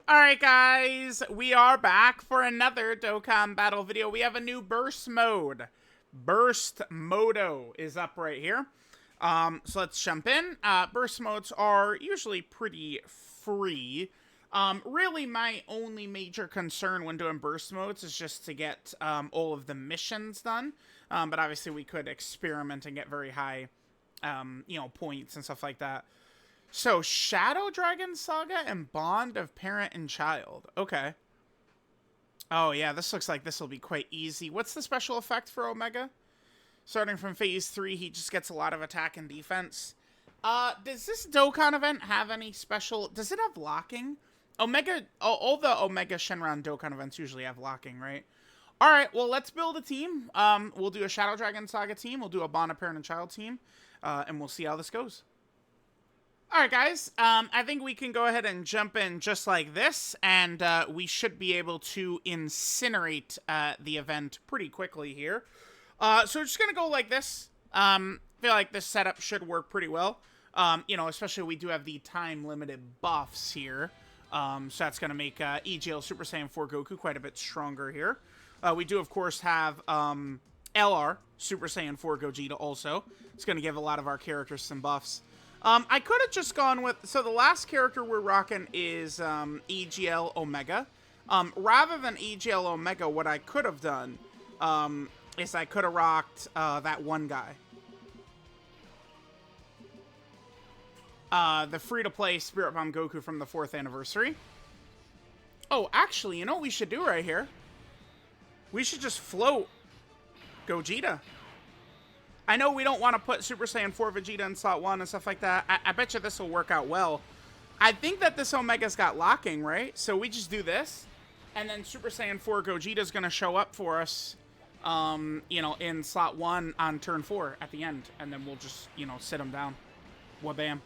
Alright guys, we are back for another Dokkan battle video. We have a new burst mode. Burst Modo is up right here. So let's jump in. Burst modes are usually pretty free. Really my only major concern when doing burst modes is just to get all of the missions done. But obviously we could experiment and get very high, points and stuff like that. So, Shadow Dragon Saga and Bond of Parent and Child. Okay. Oh, yeah, this looks like this will be quite easy. What's the special effect for Omega? Starting from Phase 3, he just gets a lot of attack and defense. Does this Dokkan event have any special... Does it have locking? Omega... all the Omega Shenron Dokkan events usually have locking, right? Alright, well, let's build a team. We'll do a Shadow Dragon Saga team. We'll do a Bond of Parent and Child team. And we'll see how this goes. Alright guys, I think we can go ahead and jump in just like this, and we should be able to incinerate the event pretty quickly here. So we're just going to go like this. I feel like this setup should work pretty well. Especially we do have the time-limited buffs here. So that's going to make EGL Super Saiyan 4 Goku quite a bit stronger here. We do, of course, have LR Super Saiyan 4 Gogeta also. It's going to give a lot of our characters some buffs. I could have just gone with... So the last character we're rocking is EGL Omega. Rather than EGL Omega, what I could have done is I could have rocked that one guy. The free-to-play Spirit Bomb Goku from the 4th anniversary. Oh, actually, you know what we should do right here? We should just float Gogeta. I know we don't want to put Super Saiyan 4 Vegeta in slot 1 and stuff like that. I bet you this will work out well. I think that this Omega's got locking, right? So we just do this, and then Super Saiyan 4 Gogeta's going to show up for us, in slot 1 on turn 4 at the end. And then we'll just, sit him down. Wabam.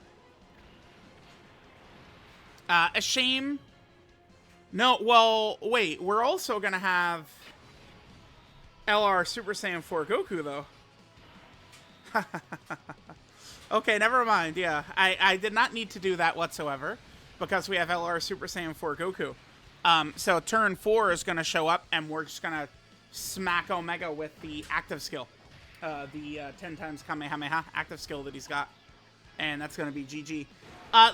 A shame. No, well, wait. We're also going to have LR Super Saiyan 4 Goku, though. Okay, never mind. Yeah, I did not need to do that whatsoever because we have LR Super Saiyan 4 Goku. So turn 4 is going to show up and we're just going to smack Omega with the active skill. The 10 times Kamehameha active skill that he's got. And that's going to be GG.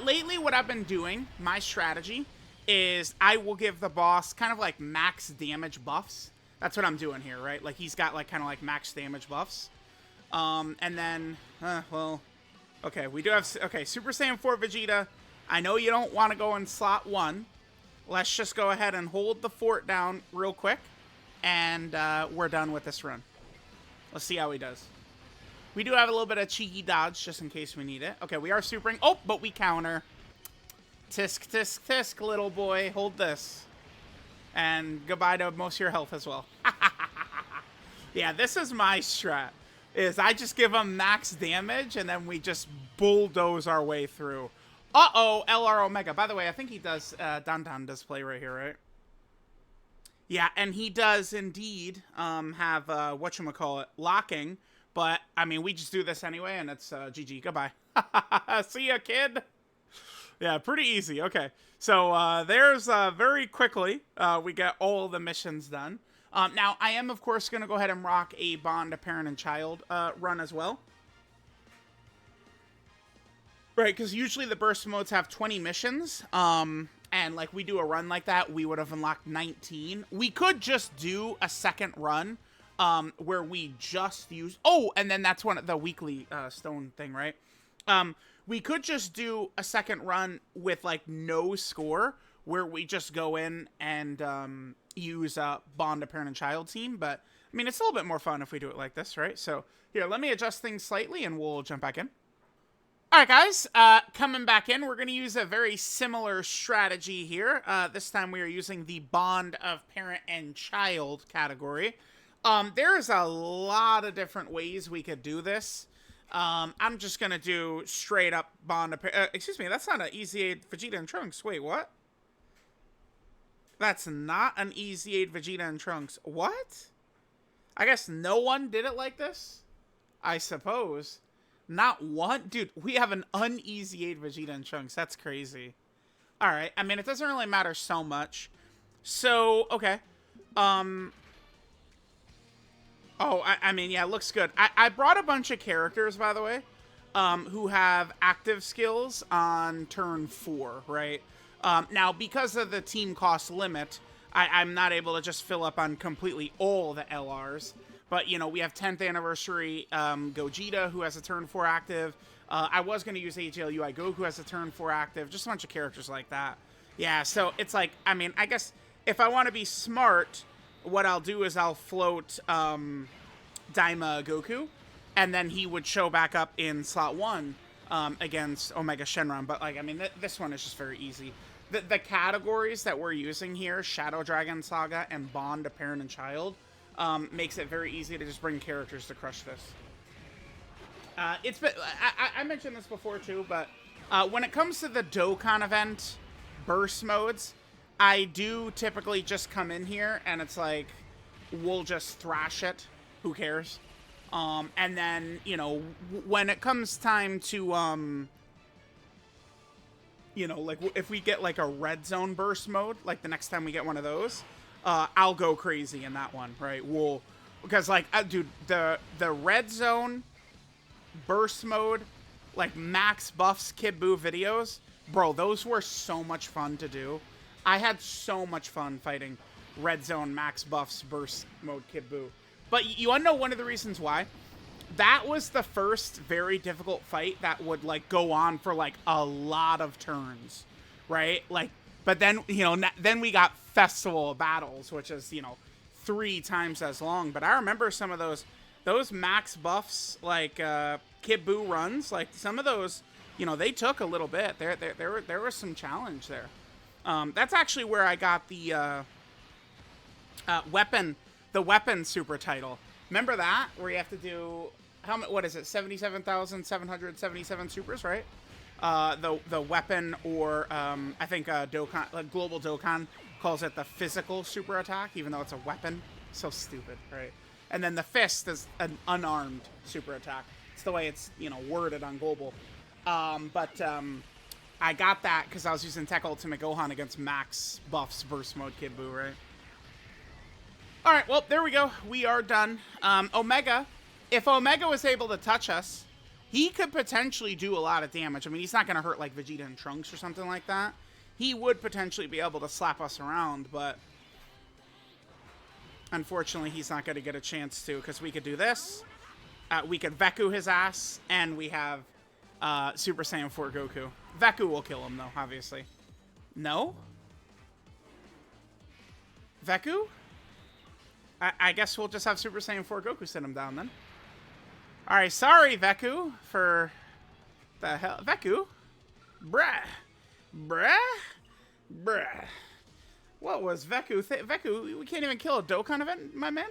Lately, what I've been doing, my strategy, is I will give the boss kind of like max damage buffs. That's what I'm doing here, right? Like he's got like kind of like max damage buffs. And then, okay, we do have, Super Saiyan 4 Vegeta. I know you don't want to go in slot 1. Let's just go ahead and hold the fort down real quick, and we're done with this run. Let's see how he does. We do have a little bit of cheeky dodge, just in case we need it. Okay, we are supering. Oh, but we counter. Tisk, tisk, tisk, little boy. Hold this. And goodbye to most of your health as well. Yeah, this is my strat. Is I just give him max damage, and then we just bulldoze our way through. Uh-oh, LR Omega. By the way, I think he does, Dan display right here, right? Yeah, and he does indeed have, whatchamacallit, locking. But, I mean, we just do this anyway, and it's GG. Goodbye. See ya, kid. Yeah, pretty easy. Okay, so there's, very quickly, we get all the missions done. Now, I am, of course, going to go ahead and rock a Bond of Parent and Child run as well. Right, because usually the burst modes have 20 missions. And, like, we do a run like that, we would have unlocked 19. We could just do a second run where we just use... Oh, and then that's one of the weekly stone thing, right? We could just do a second run with, like, no score, where we just go in and... use Bond of Parent and Child team, but I mean it's a little bit more fun if we do it like this, right? So here, let me adjust things slightly and we'll jump back in. Alright guys, coming back in, we're going to use a very similar strategy here. This time we are using the Bond of Parent and Child category. There's a lot of different ways we could do this. I'm just going to do straight up Bond of Parent... excuse me, that's not an Easy 8 Vegeta and Trunks. Wait, what? That's not an Easy 8 Vegeta and Trunks. What? I guess no one did it like this? I suppose. Not one? Dude, we have an uneasy 8 Vegeta and Trunks. That's crazy. All right. I mean, it doesn't really matter so much. So, okay. Um... Oh, I mean, yeah, it looks good. I brought a bunch of characters, by the way, who have active skills on turn 4, right? Now, because of the team cost limit, I'm not able to just fill up on completely all the LRs. But, you know, we have 10th anniversary Gogeta, who has a turn 4 active. I was going to use AGLUI Goku, who has a turn 4 active. Just a bunch of characters like that. Yeah, so it's like, I mean, I guess if I want to be smart, what I'll do is I'll float Daima Goku, and then he would show back up in slot 1 against Omega Shenron. But, like, I mean, this one is just very easy. The categories that we're using here, Shadow Dragon Saga and Bond of Parent and Child, makes it very easy to just bring characters to crush this. It's been, I mentioned this before too, but when it comes to the Dokkan event burst modes, I do typically just come in here and it's like, we'll just thrash it. Who cares? And then, you know, when it comes time to, you know, like if we get like a red zone burst mode, like the next time we get one of those, I'll go crazy in that one, right? Because like, dude, the red zone burst mode, like max buffs Kid Buu videos, bro, those were so much fun to do. I had so much fun fighting red zone max buffs burst mode Kid Buu. But you want to know one of the reasons why? That was the first very difficult fight that would like go on for like a lot of turns, right? Like, but then, you know, then we got Festival of Battles, which is, you know, 3 times as long. But I remember some of those max buffs, like Kid Buu runs, like some of those, you know, they took a little bit. There was some challenge there. That's actually where I got the weapon super title. Remember that? Where you have to do, what is it, 77,777 supers, right? The weapon, or I think Dokkan, like Global Dokkan calls it the physical super attack, even though it's a weapon. So stupid, right? And then the fist is an unarmed super attack. It's the way it's, you know, worded on Global. I got that because I was using Tech Ultimate Gohan against Max Buffs Burst Mode Kid Buu, right? Alright, well, there we go. We are done. Omega, if Omega was able to touch us, he could potentially do a lot of damage. I mean, he's not going to hurt like Vegeta and Trunks or something like that. He would potentially be able to slap us around, but unfortunately, he's not going to get a chance to, because we could do this. We could Veku his ass, and we have Super Saiyan 4 Goku. Veku will kill him, though, obviously. No? Veku? I guess we'll just have Super Saiyan 4 Goku sit him down, then. Alright, sorry, Veku, for the hell. Veku? Bruh. What was Veku? Veku, we can't even kill a Dokkan event, my man?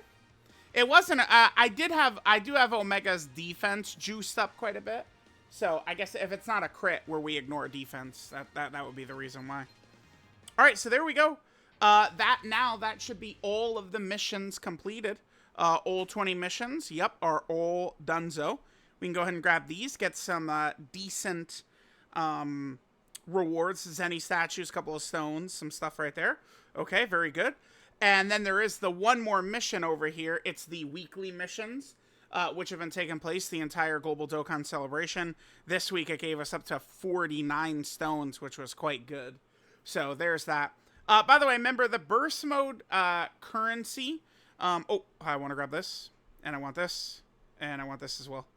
It wasn't, I do have Omega's defense juiced up quite a bit. So, I guess if it's not a crit where we ignore defense, that would be the reason why. Alright, so there we go. That should be all of the missions completed. All 20 missions, yep, are all donezo. We can go ahead and grab these, get some decent rewards, Zenny statues, couple of stones, some stuff right there. Okay, very good. And then there is the one more mission over here. It's the weekly missions, which have been taking place the entire Global Dokkan celebration. This week it gave us up to 49 stones, which was quite good. So there's that. By the way, remember the burst mode currency. Oh, I want to grab this, and I want this, and I want this as well.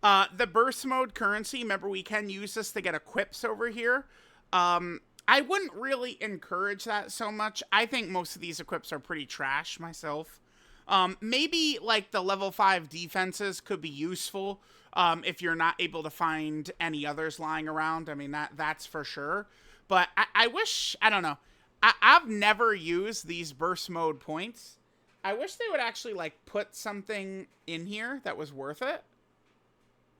The burst mode currency, remember we can use this to get equips over here. I wouldn't really encourage that so much. I think most of these equips are pretty trash myself. Maybe like the level 5 defenses could be useful if you're not able to find any others lying around. I mean, that's for sure. But I wish, I don't know. I've never used these burst mode points. I wish they would actually, like, put something in here that was worth it.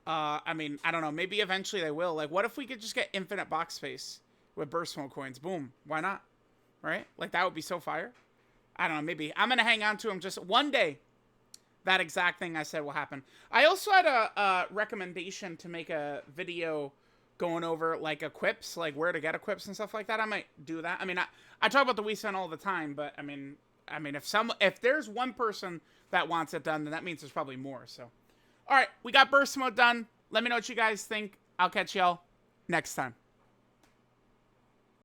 I mean, I don't know. Maybe eventually they will. Like, what if we could just get infinite box space with burst mode coins? Boom. Why not? Right? Like, that would be so fire. I don't know. Maybe. I'm going to hang on to them just one day. That exact thing I said will happen. I also had a recommendation to make a video going over like equips, like where to get equips and stuff like that. I might do that. I mean, I talk about the Wii Spin all the time, but I mean, if there's one person that wants it done, then that means there's probably more. So, all right, we got burst mode done. Let me know what you guys think. I'll catch y'all next time.